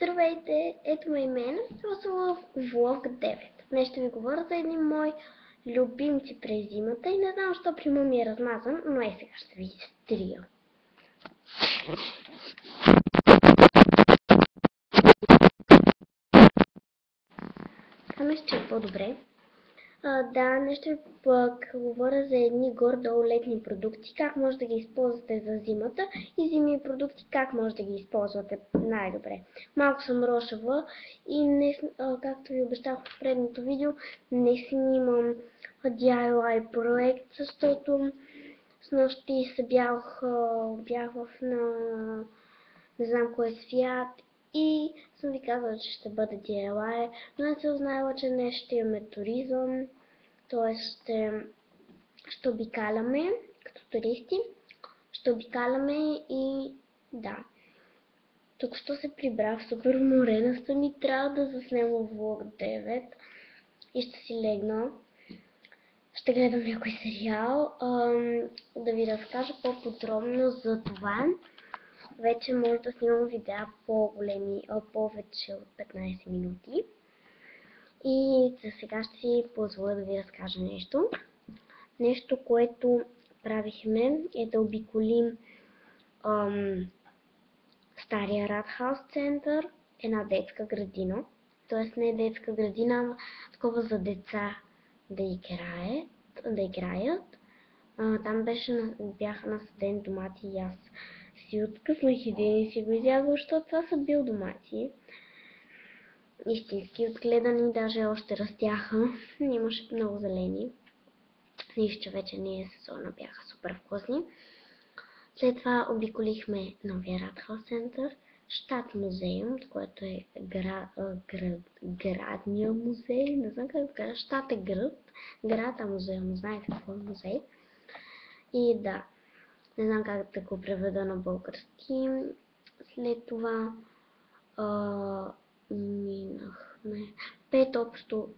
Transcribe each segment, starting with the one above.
Здравейте, ето ме и мен, това съм в влог 9. Днес ще ви говоря за едни мои любимци през зимата и не знам защо прима ми е размазан, но сега ще ви изтрия. Това мисля, че е по-добре. Днес ще ви говоря за едни горе-долу летни продукти, как може да ги използвате за зимата и зимни продукти, как може да ги използвате най-добре. Малко съм рошава и не, както ви обещах в предното видео, не снимам DIY проект, защото с нощи се бях не знам кой свят и съм ви казала, че ще бъде DIY, но не съм знаела, че днес ще имаме туризъм, т.е. ще обикаляме като туристи, ще обикаляме и да. Тук що се прибрах, супер уморена съм и трябва да заснема влог 9 и ще си легна. Ще гледам някой сериал, да ви разкажа по-подробно за това. Вече може да снимам видеа по-големи, повече от 15 минути. И за сега ще си позволя да ви разкажа нещо. Нещо, което правихме е да обиколим стария Радхаус център, една детска градина. Тоест не детска градина, ама такова за деца да играят. Там бяха насадени домати и аз си откъснах един и си го изядох, защото това са бил домати. Истински отгледани, даже още растяха. Имаше много зелени. Нищо, че вече не е сезона, бяха супер вкусни. След това обиколихме новия Радхаус център, Щат музеум, което е градния музей, не знам как да кажа, Щат е град е музеум, знаете какво е музей. И да, не знам как да го преведа на български. След това минахме общо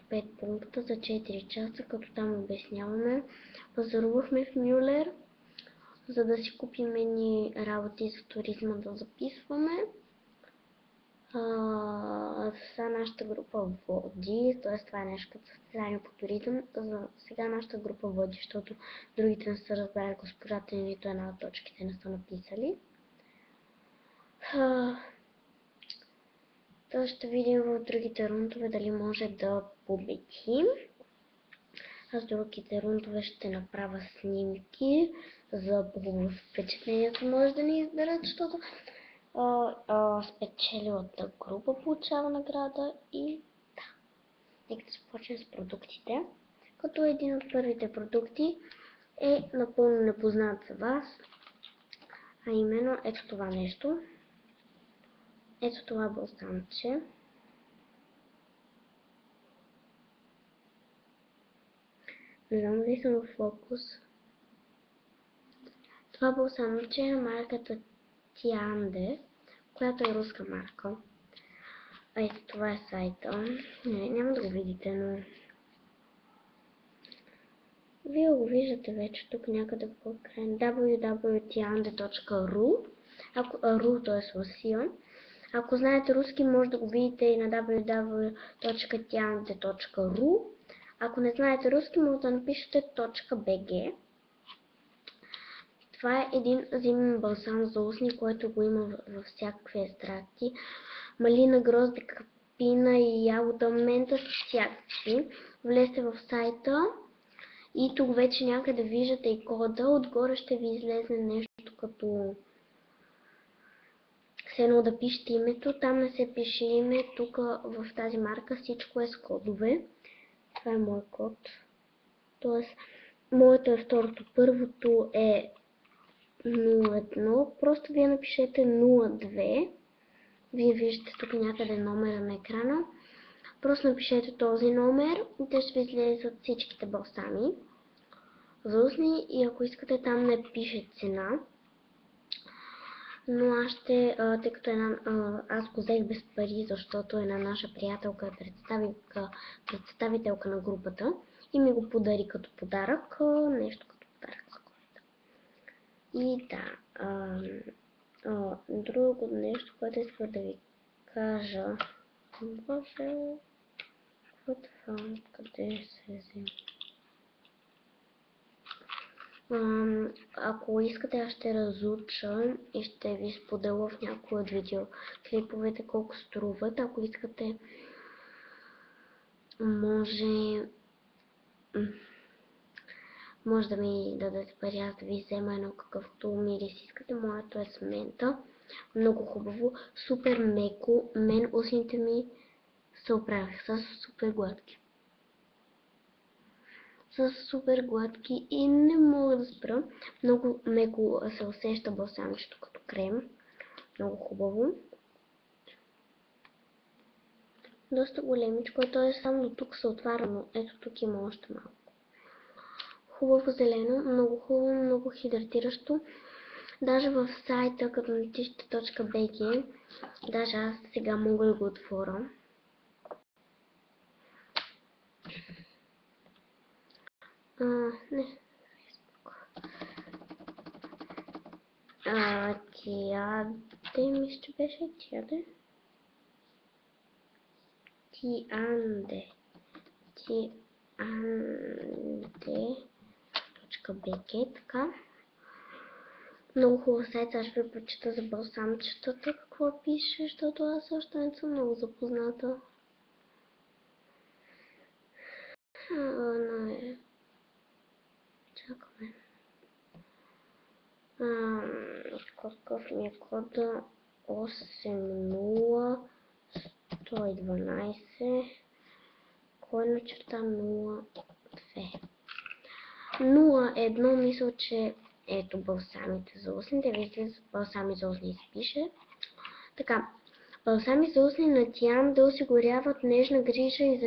5 пункта за 4 часа, като там обясняваме. Пазарувахме в Мюлер, за да си купим ни работи за туризма да записваме. Сега нашата група води, т.е. това е нещо като състезание по туризъм. Сега нашата група води, защото другите не са разбрали госпожата и нито една от точките не са написали. То ще видим в другите рундове дали може да победим. Аз в другите рундове ще направя снимки за впечатлението може да ни изберат, защото спечелилата група получава награда и да. Нека да започнем с продуктите. Като един от първите продукти е напълно непознат за вас, а именно ето това нещо. Ето това балсамче. Не знам дали съм в фокус. Това балсамче е марката Тианде, която е руска марка. Ето това е сайта. Няма да го видите, но вие го виждате вече тук някъде по край. www.tiande.ru ru, т.е. Русия. Ако знаете руски, може да го видите и на www.tiande.ru. Ако не знаете руски, може да напишете .bg. Това е един зимен балсам за устни, който го има във всякакви екстракти. Малина, грозде, капина и ягода, мента, всякакви. Влезте в сайта и тук вече някъде виждате и кода. Отгоре ще ви излезе нещо като все едно да пишете името. Там не се пише име. Тук в тази марка всичко е с кодове. Това е мой код. Тоест, моето е второто. Първото е 01. Просто вие напишете 02. Вие виждате тук някъде номера на екрана. Просто напишете този номер и те ще ви излезат всичките балсами за устни и ако искате там не пише цена. Но аз тъй като аз го взех без пари, защото една наша приятелка е представителка на групата и ми го подари като подарък, нещо като подарък за коледа. И да, друго нещо, което искам да ви кажа. Боже, какво това? Къде се взема? Ако искате, аз ще разуча и ще ви споделя в някои от видеоклиповете колко струват. Ако искате, може да ми дадете пари, аз да ви взема едно какъвто мирис искате. Моето е с мента. Много хубаво, супер меко. Мен устните ми се оправих, са супер гладки. Са супер гладки и не мога да спра. Много меко се усеща балсамчето като крем. Много хубаво. Доста големичко, то е само до тук се отваря, но ето тук има още малко. Хубаво зелено, много хубаво, много хидратиращо. Даже в сайта, като натиснете .bg, даже аз сега мога да го отворя. Не. Тиаде, мисля, че беше Тиаде. Tiande.bg, така. Много хубав сайт, аз ще ви прочита за балсамчетата, какво пише, защото аз още не съм много запозната. Чакаме. Какъв ми е кода? 80112 /02. 01 мисля, че ето балсамите за устните. Виждате, балсами за устни се пише. Така, балсами за устни на Тиан да осигуряват нежна грижа и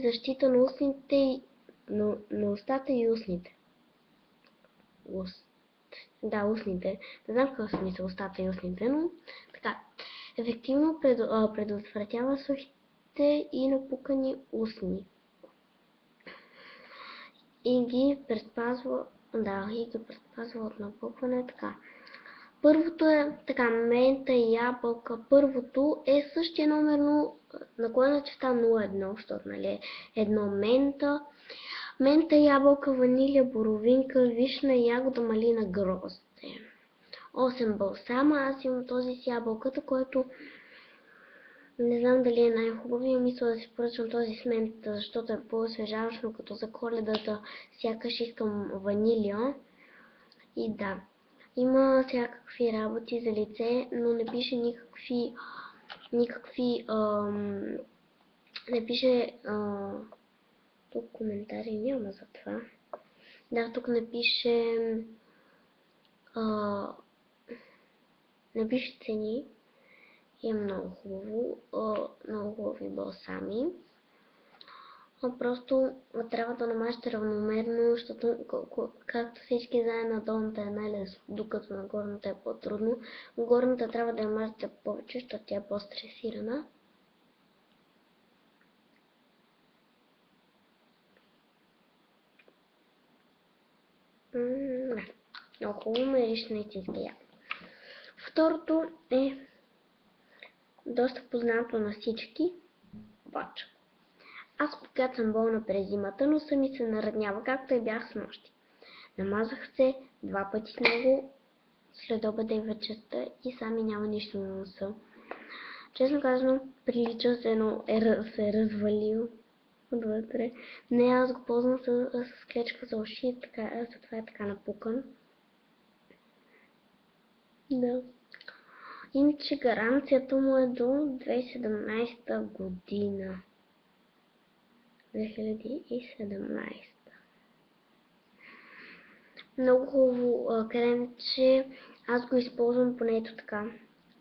защита на устните, на устата и устните. Да, устните. Не знам какъв смисъл устата и устните, но така. Ефективно предотвратява сухите и напукани устни. И ги предпазва от напукване. Така. Първото е така, мента и ябълка. Първото е същия номер, но наклонена 01, защото нали едно мента, ябълка, ванилия, боровинка, вишна, ягода, малина, грозде. 8 балсама. Аз имам този с ябълката, който не знам дали е най-хубавия. Мисля да си поръчам този с ментата, защото е по-освежаващ, но като за Коледата сякаш искам ванилия. И да, има всякакви работи за лице, но не пише не пише тук коментари няма за това. Да, тук не пише цени. Е много хубаво, много хубави балсами. Просто трябва да намажете равномерно, защото както всички знаем, на долната е най-лесно, докато на горната е по-трудно. Горната трябва да я мажете повече, защото тя е по-стресирана. Много хубаво миришна и чистия. Второто е доста познато на всички. Обаче. Аз когато съм болна през зимата, носа ми се нареднява, както и бях с нощи. Намазах се 2 пъти с него след обеда и вечерта и сами няма нищо на носа. Честно казано, прилича се едно се е развалил отвътре. Не, аз го ползвам с клечка за уши, затова е така напукан. Да. Иначе гаранцията му е до 2017 година. 2017. Много хубаво кремче. Аз го използвам поне ето така.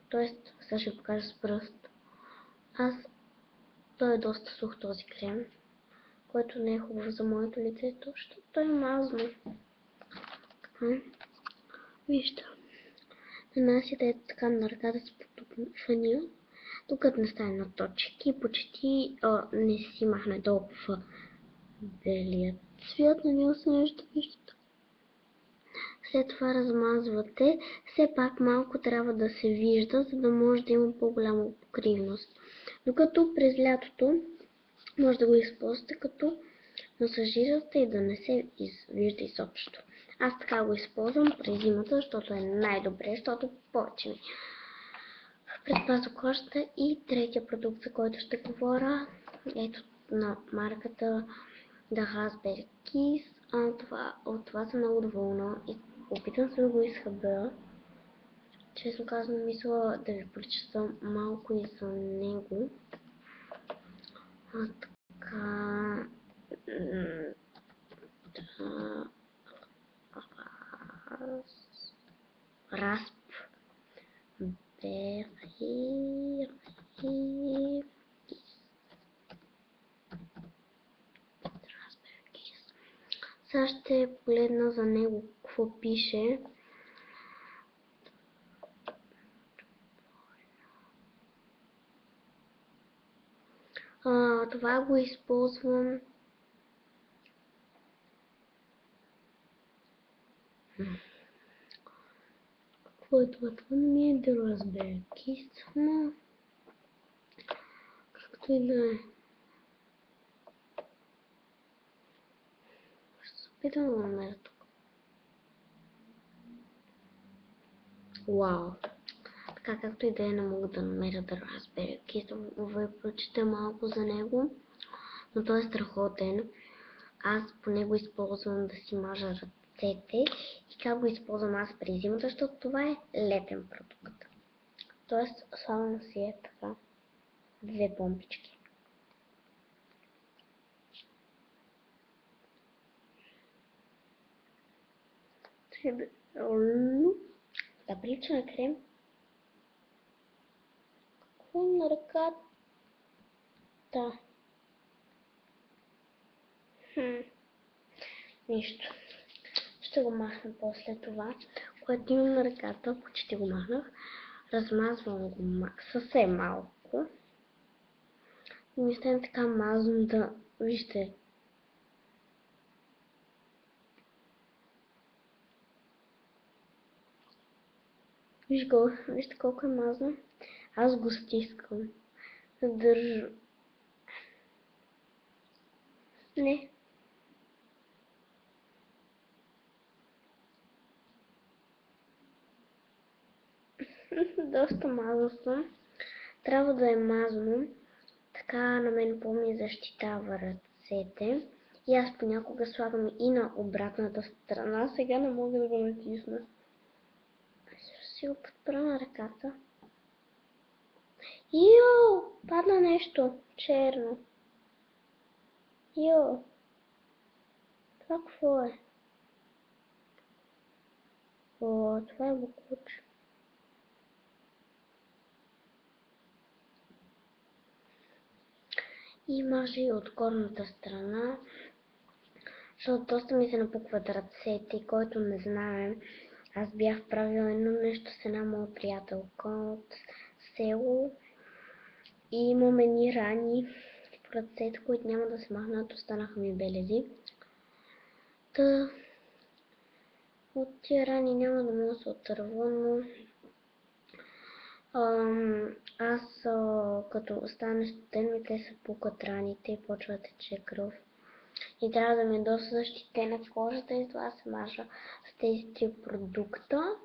Тоест, сега ще покажа с пръст. Той е доста сух този крем, който не е хубаво за моето лице, защото той е мазно. Вижте. Нанасяте ето така на ръката си потупвания. Тук не стане на точки и почти не си махне толкова белият цвят. Надявам се нещо да виждате. След това размазвате. Все пак малко трябва да се вижда, за да може да има по-голяма покривност. Докато през лятото може да го използвате като масажирате и да не се вижда изобщо. Аз така го използвам през зимата, защото е най-добре, защото повече ми предпазва кожата. И третия продукт, за който ще говоря, ето на марката The Raspberry Kiss. От това съм много доволна и опитам се да го изхъбя. Честно казвам, мисля да ви прочета малко и за него. Така... Raspberry. Сега ще погледна за него какво пише. Това го използвам. Какво е това? Това не ми е да разбера. Кист, но както и да е. Ще се опитам да намеря тук. Вау! Така както и да е, не мога да намеря да разбера. Кист, ви прочета малко за него, но той е страхотен. Аз по него използвам да си мажа ръцете. И как го използвам аз през зимата, защото това е летен продукт. Тоест, само си е така. Две помпички. Да прилича на крем. Какво е на ръката? Нищо. Ще го махна после това, което имам на ръката. Почти го махнах. Размазвам го съвсем малко. И ми стане така мазно да... Вижте. Вижте колко е мазно. Аз го стискам. Държа. Не. Доста мазно съм. Трябва да е мазно. Така на мен по-ми защитава ръцете. И аз понякога слагам и на обратната страна. Сега не мога да го натисна. Ще си го подпра на ръката. Йо! Падна нещо черно. Йо! Това какво е? О, това е бокуч. И мажа и от горната страна, защото доста ми се напукват ръцете, който не знае. Аз бях правила едно нещо с една моя приятелка от село и имаме ни рани в ръцете, които няма да се махнат, останаха ми белези. Та от тия рани няма да мога да се отърва, но аз като стане студен, те се пукат раните и почва да тече кръв. И трябва да ми е доста защитена кожата и това се мажа с тези 3 продукта.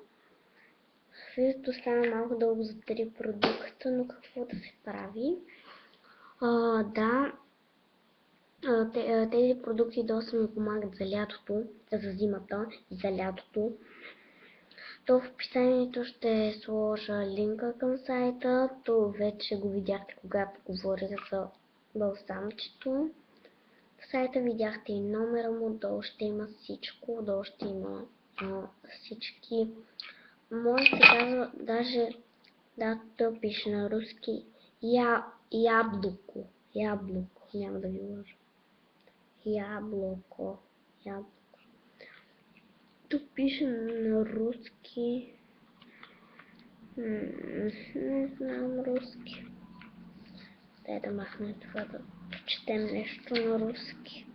Видеото стана малко дълго за 3 продукта, но какво да се прави? Тези продукти доста ми помагат за лятото, за зимата и за лятото. То в описанието ще сложа линка към сайта. То вече го видяхте, когато говорих за балсамчето. В сайта видяхте и номера му, долу ще има всичко, долу ще има всички. Може да се казва, даже, да, то пише на руски, яблоко, няма да ви лъжа. Яблоко. Тук пише на руски. Не знам руски. Дай да махнем това, да четем нещо на руски.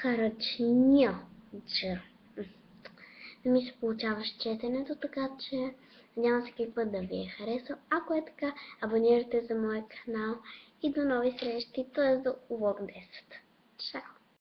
Харчня. Не ми се получава с четенето, така че надявам се каква да ви е харесал. Ако е така, абонирайте за моя канал и до нови срещи, т.е. до влог 10. Чао!